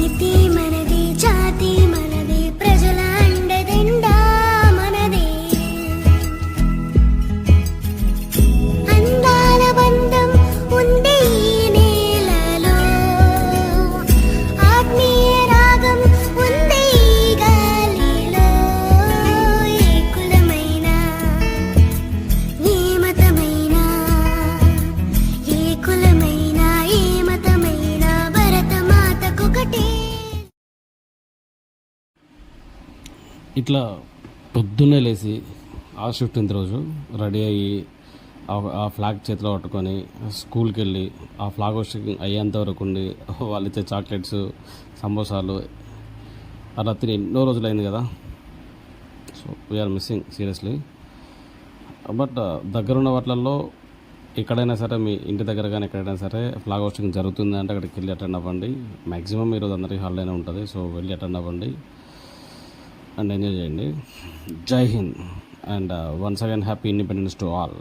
నీతి మనది, జాతి మనది, ప్రజల అండదండా మనదే. అందాల బంధం ఉంది ఈ నేలలో, ఆత్మీయ రాగం ఉంది ఈ గాలిలో. ఏ కులమైనా ఏ మతమైనా, ఏ కులమైనా ఏ మతమైనా భరతమాతకొకటే. ఇట్లా పొద్దున్నే లేచి ఆ 15th రోజు రెడీ అయ్యి ఆ ఫ్లాగ్ చేతిలో పట్టుకొని స్కూల్కి వెళ్ళి ఆ ఫ్లాగ్ హోస్టింగ్ అయ్యేంత వరకు ఉండి వాళ్ళు ఇచ్చే చాక్లెట్స్, సమోసాలు అలా తిని ఎన్నో రోజులైంది కదా. So we are missing seriously. But దగ్గరున్న వాటిల్లో ఎక్కడైనా సరే, మీ ఇంటి దగ్గర కానీ ఎక్కడైనా సరే ఫ్లాగ్ హోస్టింగ్ జరుగుతుంది అంటే అక్కడికి వెళ్ళి అటెండ్ అవ్వండి. మ్యాక్సిమం ఈరోజు అందరికీ హాలిడేనే ఉంటుంది. సో వెళ్ళి అటెండ్ అవ్వండి అండ్ ఎంజాయ్ చేయండి. జై Hind and once again happy independence to all.